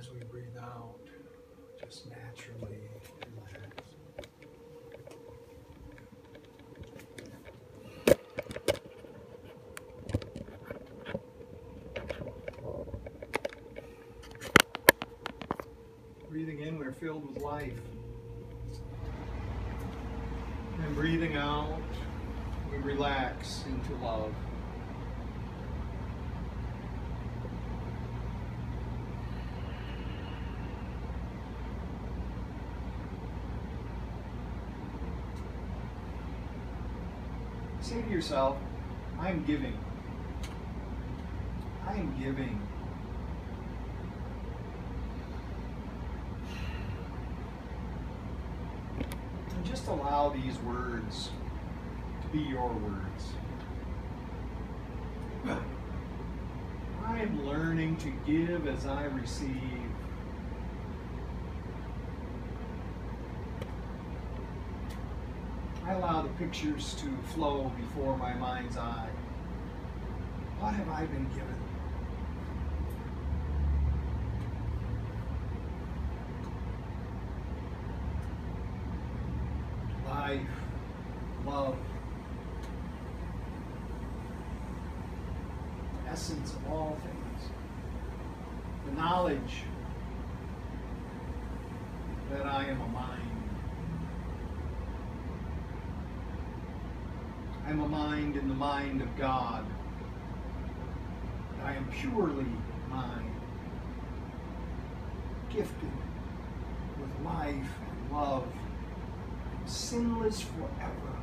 as we breathe out, just naturally relax. Breathing in, we're filled with life. And breathing out, we relax into love. Say to yourself, I am giving. I am giving. And just allow these words to be your words. I am learning to give as I receive. I allow the pictures to flow before my mind's eye. What have I been given? Life, love, the essence of all things, the knowledge that I am a mind. I am a mind in the mind of God. I am purely mine, gifted with life and love, sinless forever.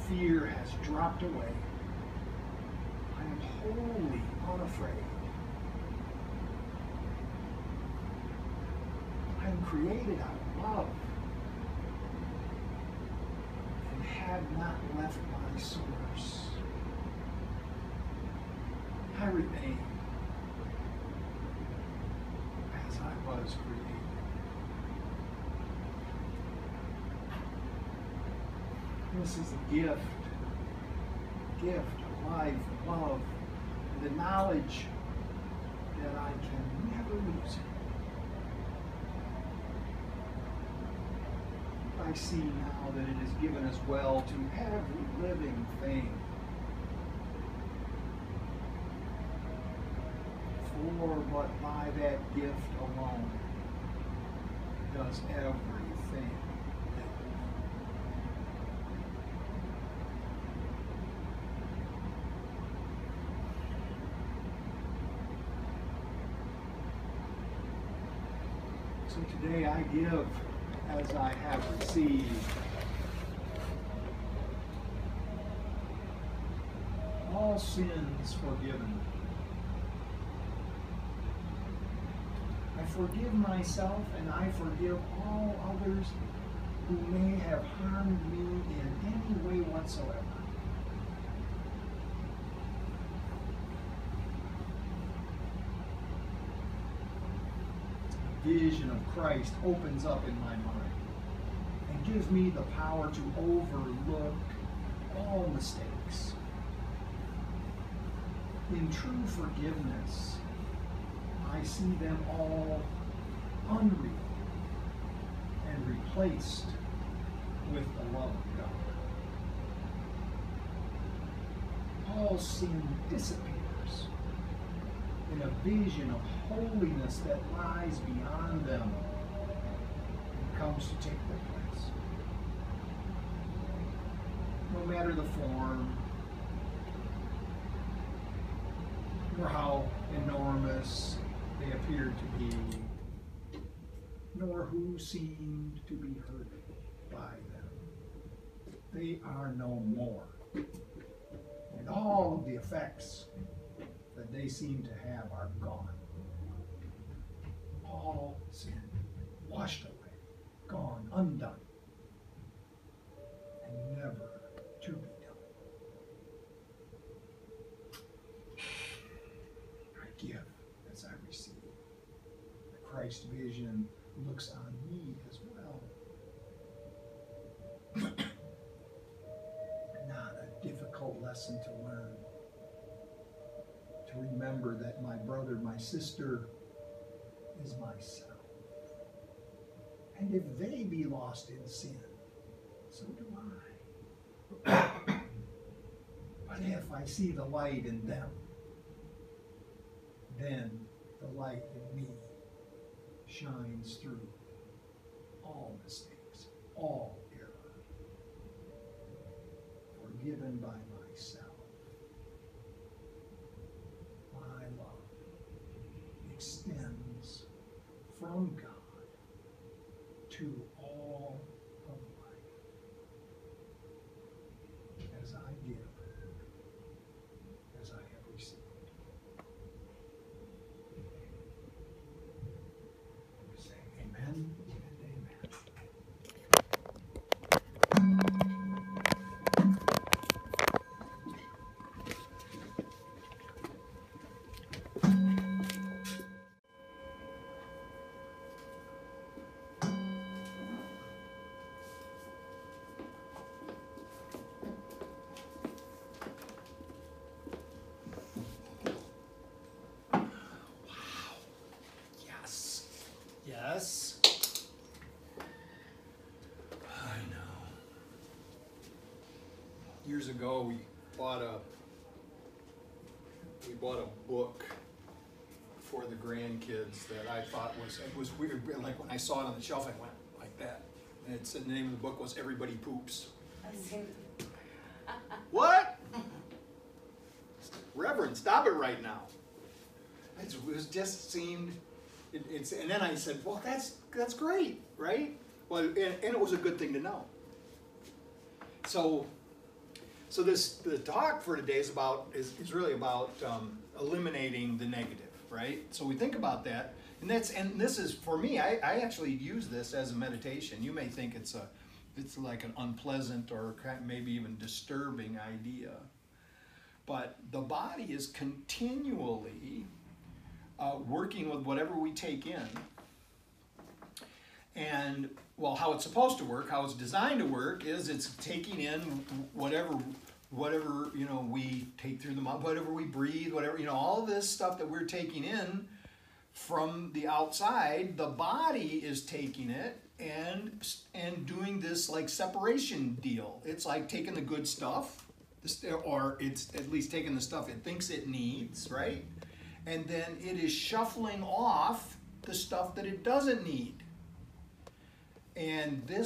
Fear has dropped away. I am wholly unafraid. I am created out of love and have not left my source. I remain as I was created. This is a gift of life, love, and the knowledge that I can never lose it. I see now that it is given as well to every living thing. For but by that gift alone does everything live. So today I give as I have received. All sins forgiven. I forgive myself and I forgive all others who may have harmed me in any way whatsoever. The vision of Christ opens up in my mind and gives me the power to overlook all mistakes. In true forgiveness, I see them all unreal and replaced with the love of God. All sin disappears in a vision of holiness that lies beyond them and comes to take their place. No matter the form, nor how enormous they appeared to be, nor who seemed to be hurt by them. They are no more. And all of the effects that they seem to have are gone. All sin washed away, gone, undone, and never to be done. I give as I receive. The Christ vision looks on me as well. Not a difficult lesson to learn. To remember remember that my brother, my sister is myself. And if they be lost in sin, so do I. But if I see the light in them, then the light in me shines through all mistakes, all error, forgiven by myself. My love extends from God to all of life as I give, as I have received. Say amen and amen. Yes. I know. Years ago, we bought a book for the grandkids that I thought was weird. Like when I saw it on the shelf, I went like that. And it said the name of the book was Everybody Poops. What? Reverend, stop it right now. It just seemed. And then I said, well, that's great, right? Well, and it was a good thing to know. So the talk for today is really about eliminating the negative, right? So we think about that, and this is for me. I actually use this as a meditation. You may think it's like an unpleasant or maybe even disturbing idea, but the body is continually working with whatever we take in, and well, how it's supposed to work, how it's designed to work, is it's taking in whatever we take through the mouth, whatever we breathe, whatever all of this stuff that we're taking in from the outside. The body is taking it and doing this like separation deal. It's like taking the good stuff, or it's at least taking the stuff it thinks it needs, right? And then it is shuffling off the stuff that it doesn't need. And then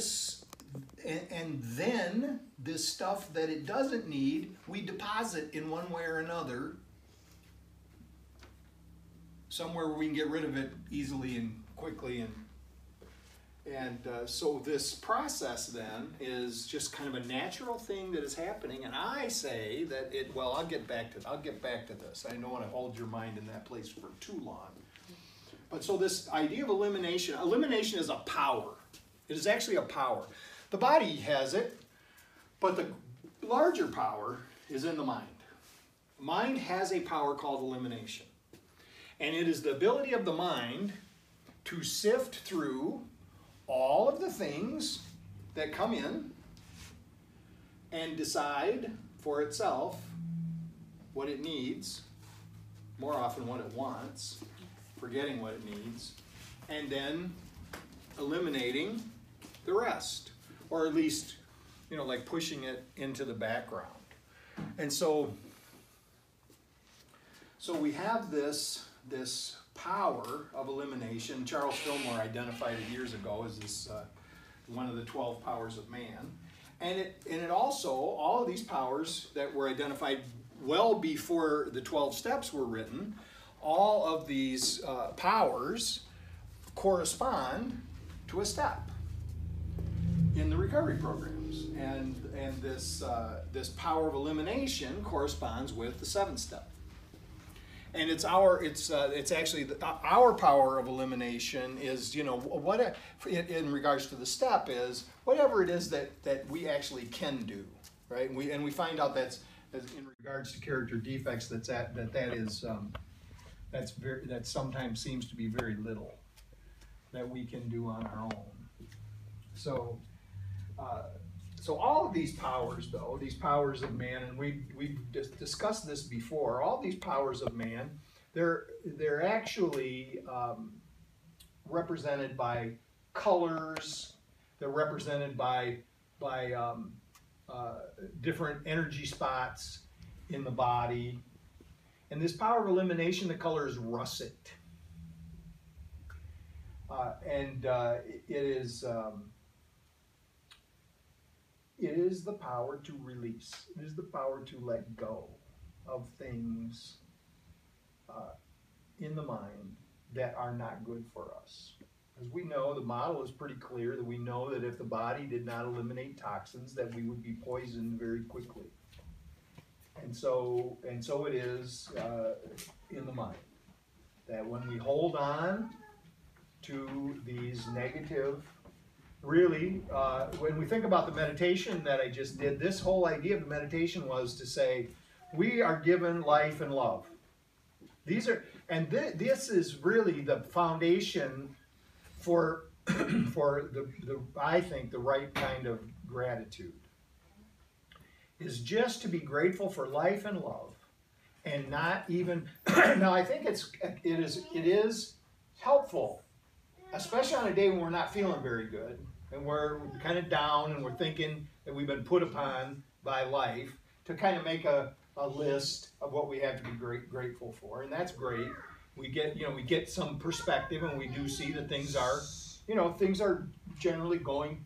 this stuff that it doesn't need, we deposit in one way or another somewhere where we can get rid of it easily and quickly. And so this process then is just kind of a natural thing that is happening, and I say that I'll get back to this. I don't want to hold your mind in that place for too long. But so this idea of elimination is a power. It is actually a power. The body has it, but the larger power is in the mind. Mind has a power called elimination. And it is the ability of the mind to sift through all of the things that come in and decide for itself what it needs, more often what it wants, forgetting what it needs, and then eliminating the rest, or at least, like pushing it into the background. And so we have this power of elimination. Charles Fillmore identified it years ago as this one of the 12 powers of man, and it also, all of these powers that were identified well before the 12 steps were written, all of these powers correspond to a step in the recovery programs, and this power of elimination corresponds with the 7th step. And it's actually our power of elimination is, what in regards to the step is whatever it is that we actually can do, right? And we find out that's in regards to character defects that sometimes seems to be very little that we can do on our own. So all of these powers, these powers of man, and we discussed this before, all these powers of man They're actually represented by colors. They're represented by different energy spots in the body. And this power of elimination, the color is russet. It is the power to release. It is the power to let go of things in the mind that are not good for us. As we know, the model is pretty clear that we know that if the body did not eliminate toxins, that we would be poisoned very quickly. And so it is in the mind. That when we hold on to these negative, really, when we think about the meditation that I just did, this whole idea of the meditation was to say, we are given life and love. This is really the foundation for I think the right kind of gratitude is just to be grateful for life and love, and not even now I think it is helpful, especially on a day when we're not feeling very good and we're kind of down and we're thinking that we've been put upon by life, to kind of make a list of what we have to be grateful for, and that's great. We get some perspective, and we do see that things are generally going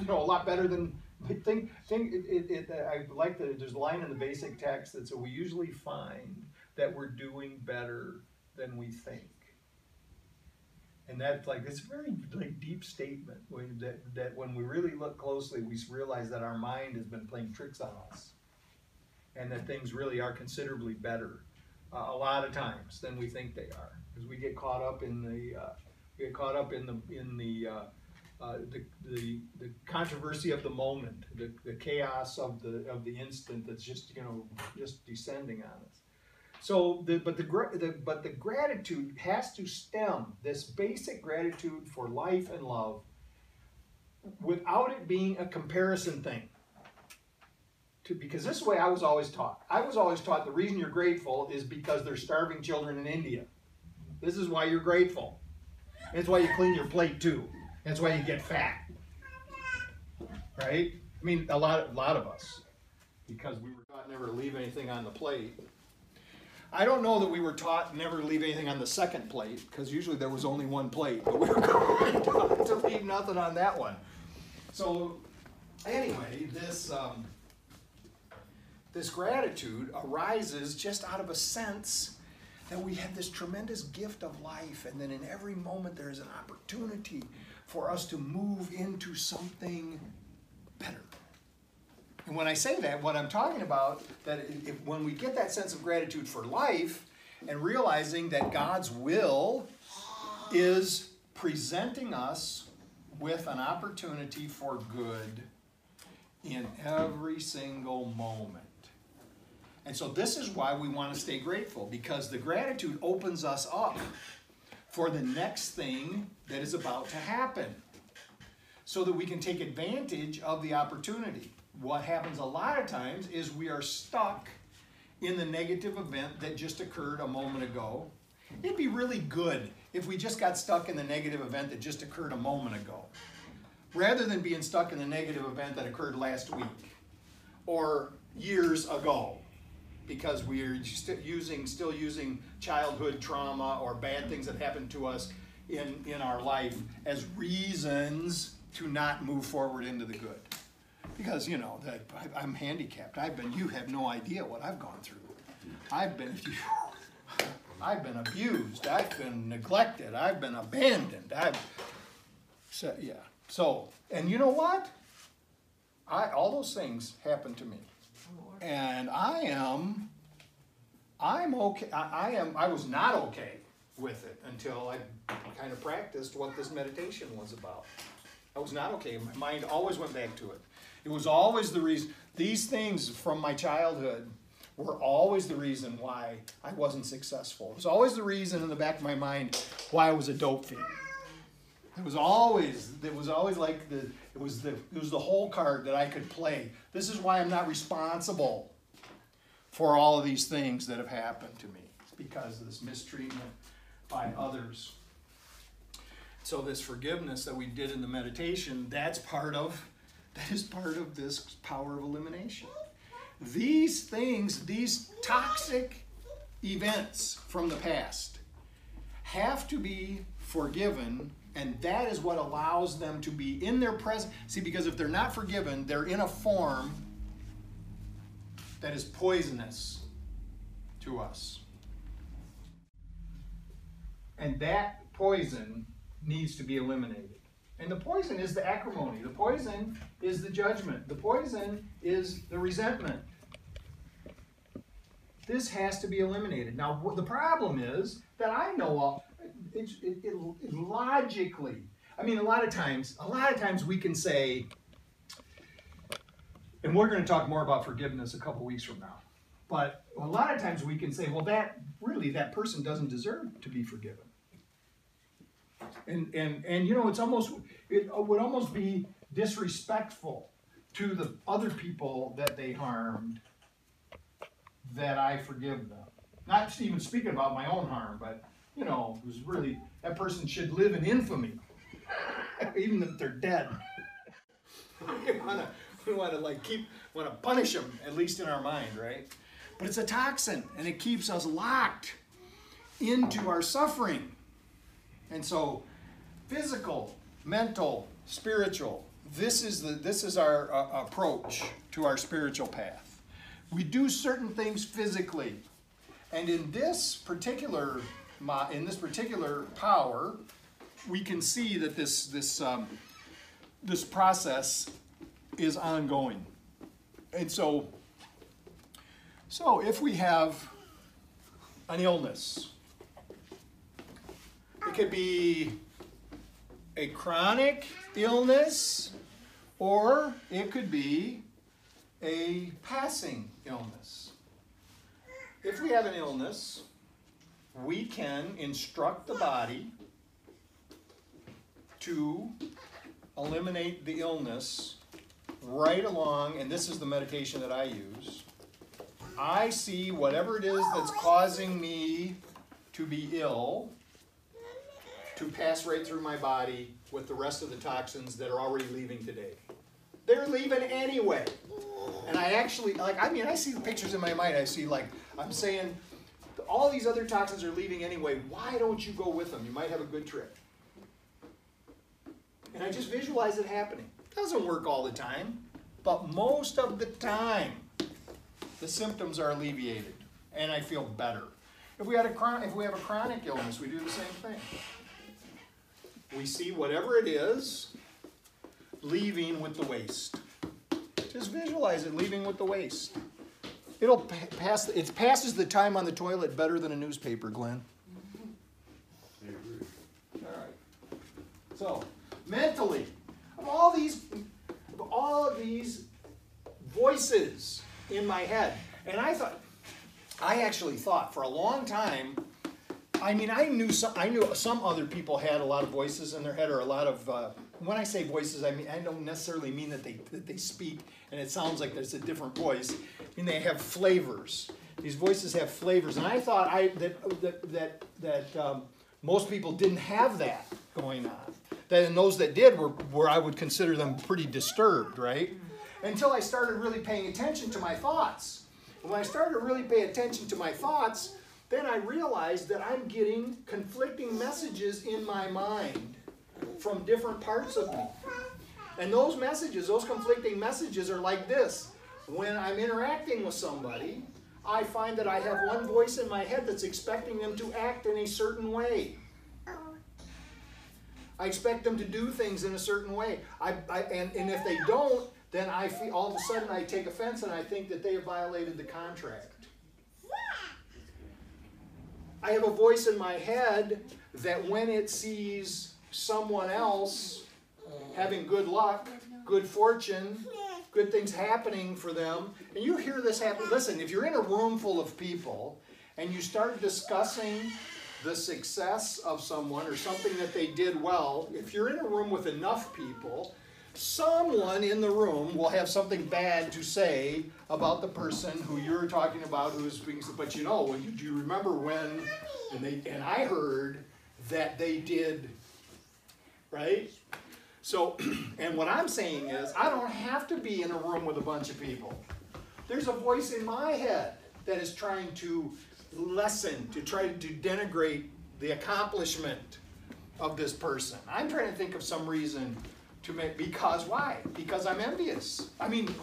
a lot better than I think. I like that there's a line in the basic text that says we usually find that we're doing better than we think. And that's it's a very deep statement that when we really look closely, we realize that our mind has been playing tricks on us, and that things really are considerably better a lot of times than we think they are, because we get caught up in the controversy of the moment, the chaos of the instant that's just descending on us. So, but the gratitude has to stem, this basic gratitude for life and love, without it being a comparison thing. Because this is the way I was always taught. I was always taught the reason you're grateful is because there's starving children in India. This is why you're grateful. That's why you clean your plate too. That's why you get fat. Right? I mean, a lot of us, because we were taught never to leave anything on the plate. I don't know that we were taught never to leave anything on the second plate, because usually there was only one plate, but we were taught to leave nothing on that one. So anyway, this gratitude arises just out of a sense that we have this tremendous gift of life, and then in every moment there is an opportunity for us to move into something better. And when I say that, what I'm talking about, that when we get that sense of gratitude for life, and realizing that God's will is presenting us with an opportunity for good in every single moment. And so this is why we want to stay grateful, because the gratitude opens us up for the next thing that is about to happen, so that we can take advantage of the opportunity. What happens a lot of times is we are stuck in the negative event that just occurred a moment ago. It'd be really good if we just got stuck in the negative event that just occurred a moment ago, rather than being stuck in the negative event that occurred last week or years ago, because we're still using childhood trauma or bad things that happened to us in our life as reasons to not move forward into the good. Because, that I'm handicapped. You have no idea what I've gone through. I've been abused. I've been neglected. I've been abandoned. And you know what? All those things happened to me. And I'm okay. I was not okay with it until I kind of practiced what this meditation was about. I was not okay. My mind always went back to it. It was always the reason. These things from my childhood were always the reason why I wasn't successful. It was always the reason in the back of my mind why I was a dope fiend. It was always like it was the whole card that I could play. This is why I'm not responsible for all of these things that have happened to me. It's because of this mistreatment by others. So this forgiveness that we did in the meditation, that is part of this power of elimination. These things, these toxic events from the past have to be forgiven, and that is what allows them to be in their present. See, because if they're not forgiven, they're in a form that is poisonous to us. And that poison needs to be eliminated. And the poison is the acrimony. The poison is the judgment. The poison is the resentment. This has to be eliminated. Now, the problem is that I know it logically. I mean, a lot of times we can say, and we're going to talk more about forgiveness a couple weeks from now, but a lot of times we can say, well, that person doesn't deserve to be forgiven. And you know, it would almost be disrespectful to the other people that they harmed that I forgive them. Not even speaking about my own harm, but you know, it was really, that person should live in infamy, even if they're dead. We want to punish them, at least in our mind, right? But it's a toxin, and it keeps us locked into our suffering. And so, physical, mental, spiritual, this is our approach to our spiritual path. We do certain things physically, and in this particular power, we can see that this process is ongoing. And so if we have an illness, it could be a chronic illness, or it could be a passing illness. If we have an illness, we can instruct the body to eliminate the illness right along, and this is the meditation that I use. I see whatever it is that's causing me to be ill to pass right through my body with the rest of the toxins that are already leaving today. They're leaving anyway. And I see the pictures in my mind. I see, I'm saying, all these other toxins are leaving anyway. Why don't you go with them? You might have a good trip. And I just visualize it happening. It doesn't work all the time, but most of the time, the symptoms are alleviated, and I feel better. If we have a chronic illness, we do the same thing. We see whatever it is leaving with the waste. Just visualize it leaving with the waste. It passes the time on the toilet better than a newspaper, Glenn. All right. So, mentally, all of these voices in my head, and I actually thought for a long time. I mean, I knew some other people had a lot of voices in their head, or a lot of. When I say voices, I don't necessarily mean that they speak and it sounds like there's a different voice. I mean, they have flavors. These voices have flavors, and I thought that most people didn't have that going on. And those that did were I would consider them pretty disturbed, right? Until I started really paying attention to my thoughts. And when I started to really pay attention to my thoughts, then I realized that I'm getting conflicting messages in my mind from different parts of me. And those conflicting messages are like this. When I'm interacting with somebody, I find that I have one voice in my head that's expecting them to act in a certain way. I expect them to do things in a certain way. And if they don't, then I feel all of a sudden I take offense and I think that they have violated the contract. I have a voice in my head that when it sees someone else having good luck, good fortune, good things happening for them, and you hear this happen. Listen, if you're in a room full of people and you start discussing the success of someone or something that they did well, if you're in a room with enough people, someone in the room will have something bad to say about the person who you're talking about who's being, but you know, do you remember when, and I heard that they did, right? So, and what I'm saying is, I don't have to be in a room with a bunch of people. There's a voice in my head that is trying to lessen, to try to denigrate the accomplishment of this person. I'm trying to think of some reason to make, because why? Because I'm envious. I mean,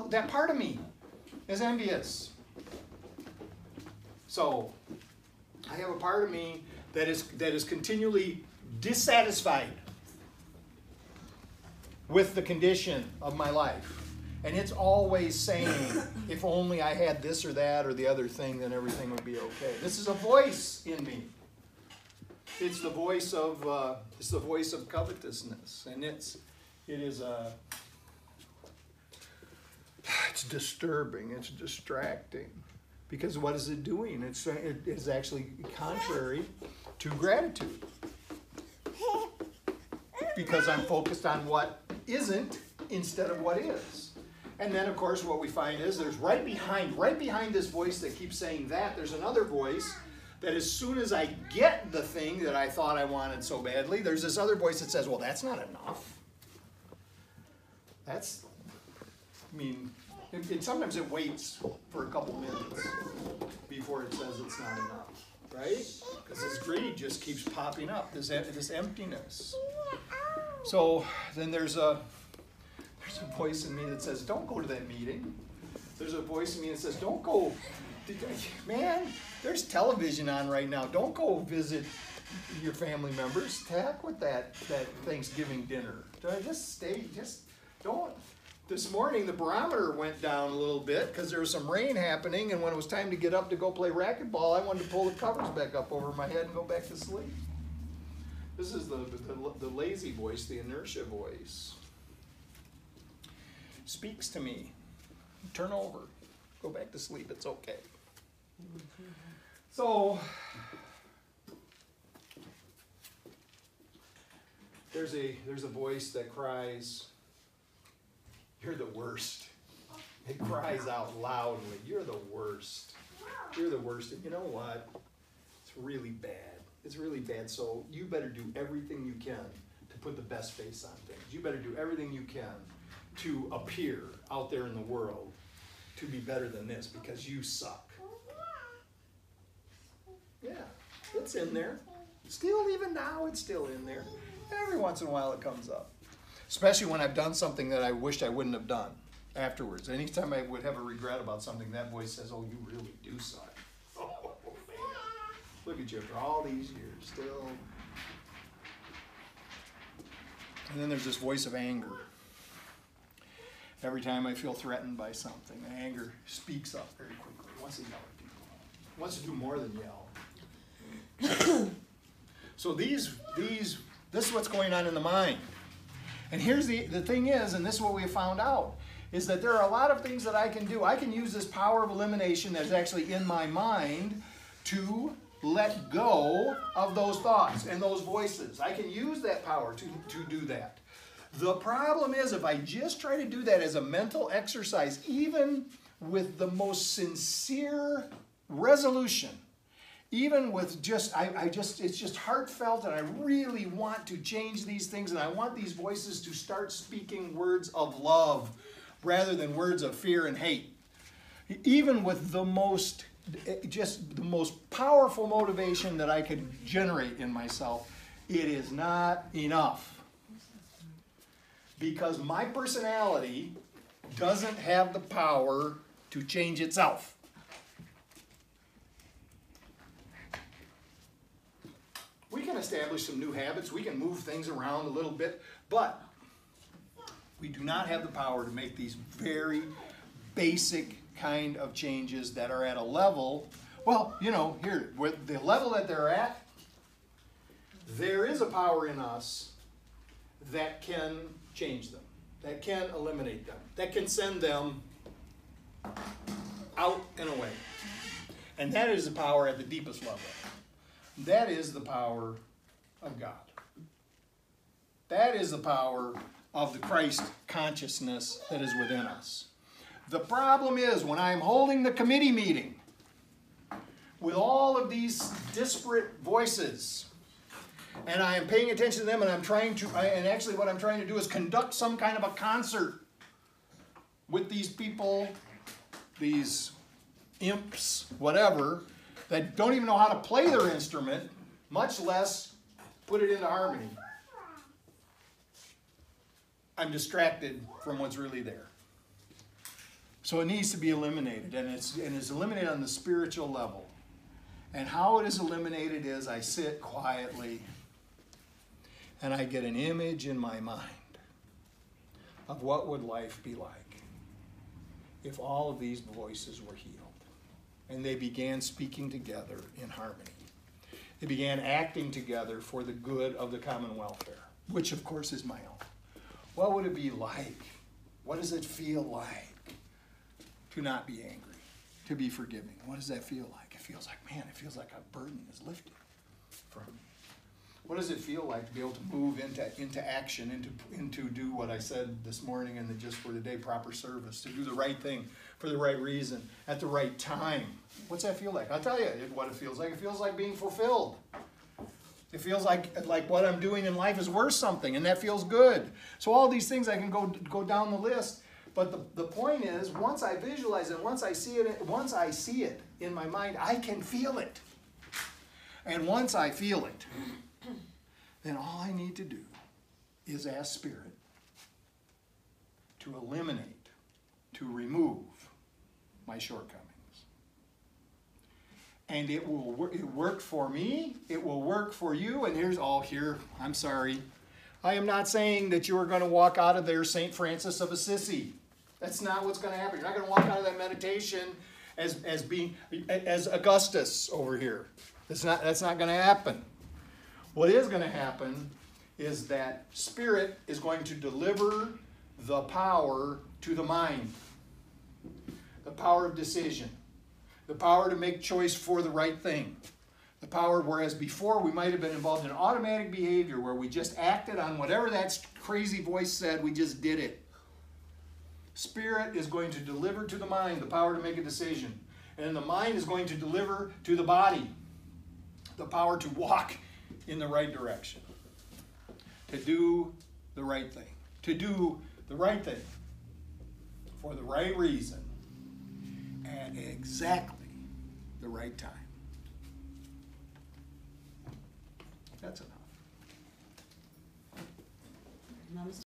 that part of me is envious. So, I have a part of me that is continually dissatisfied with the condition of my life. And it's always saying, if only I had this or that or the other thing, then everything would be okay. This is a voice in me. It's the voice of covetousness, and it's disturbing. It's distracting, because what is it doing? It is actually contrary to gratitude, because I'm focused on what isn't instead of what is. And then, of course, what we find is there's right behind this voice that keeps saying that, there's another voice that as soon as I get the thing that I thought I wanted so badly, there's this other voice that says, well, that's not enough. Sometimes it waits for a couple minutes before it says it's not enough, right? Because this greed just keeps popping up, this emptiness. So then there's a voice in me that says, don't go to that meeting. There's a voice in me that says, don't go. Man, there's television on right now. Don't go visit your family members. Heck with that Thanksgiving dinner. Just don't. This morning the barometer went down a little bit because there was some rain happening, and when it was time to get up to go play racquetball, I wanted to pull the covers back up over my head and go back to sleep. This is the lazy voice, the inertia voice. Speaks to me. Turn over. Go back to sleep. It's okay. So, there's a voice that cries, you're the worst. It cries out loudly, you're the worst. You're the worst. And you know what? It's really bad. It's really bad. So you better do everything you can to put the best face on things. You better do everything you can to appear out there in the world to be better than this, because you suck. Yeah, it's in there. Still, even now, it's still in there. Every once in a while it comes up. Especially when I've done something that I wished I wouldn't have done afterwards. Anytime I would have a regret about something, that voice says, oh, you really do suck. Oh, man. Look at you after all these years, still. And then there's this voice of anger. Every time I feel threatened by something, anger speaks up very quickly. It wants to yell at people. It wants to do more than yell. So this is what's going on in the mind. And here's the thing is, and this is what we found out, is that there are a lot of things that I can do. I can use this power of elimination that's actually in my mind to let go of those thoughts and those voices. I can use that power to do that. The problem is, if I just try to do that as a mental exercise, even with the most sincere resolution, even with it's just heartfelt, and I really want to change these things, and I want these voices to start speaking words of love rather than words of fear and hate. Even with the most powerful motivation that I could generate in myself, it is not enough. Because my personality doesn't have the power to change itself. We can establish some new habits, we can move things around a little bit, but we do not have the power to make these very basic kind of changes that are at a level, well, you know, here, with the level that they're at, there is a power in us that can change them, that can eliminate them, that can send them out and away. And that is the power at the deepest level. That is the power of God. That is the power of the Christ consciousness that is within us. The problem is when I'm holding the committee meeting with all of these disparate voices, and I am paying attention to them, and and actually what I'm trying to do is conduct some kind of a concert with these people, these imps, whatever, that don't even know how to play their instrument, much less put it into harmony. I'm distracted from what's really there. So it needs to be eliminated, and it's eliminated on the spiritual level. And how it is eliminated is I sit quietly and I get an image in my mind of what would life be like if all of these voices were healed and they began speaking together in harmony. They began acting together for the good of the common welfare, which of course is my own. What would it be like? What does it feel like to not be angry, to be forgiving? What does that feel like? It feels like, man, it feels like a burden is lifted from me. What does it feel like to be able to move into action, into do what I said this morning and just for today, proper service, to do the right thing for the right reason, at the right time? What's that feel like? I'll tell you what it feels like. It feels like being fulfilled. It feels like what I'm doing in life is worth something, and that feels good. So all these things I can go down the list. But the point is, once I visualize it, once I see it in my mind, I can feel it. And once I feel it, then all I need to do is ask Spirit to eliminate, to remove my shortcomings. And it worked for me, it will work for you, and I'm sorry. I am not saying that you are going to walk out of there St. Francis of Assisi. That's not what's going to happen. You're not going to walk out of that meditation as Augustus over here. That's not going to happen. What is going to happen is that Spirit is going to deliver the power to the mind. The power of decision. The power to make choice for the right thing. The power, whereas before we might have been involved in automatic behavior where we just acted on whatever that crazy voice said, we just did it. Spirit is going to deliver to the mind the power to make a decision. And the mind is going to deliver to the body the power to walk in the right direction. To do the right thing. To do the right thing for the right reason at exactly the right time. That's enough.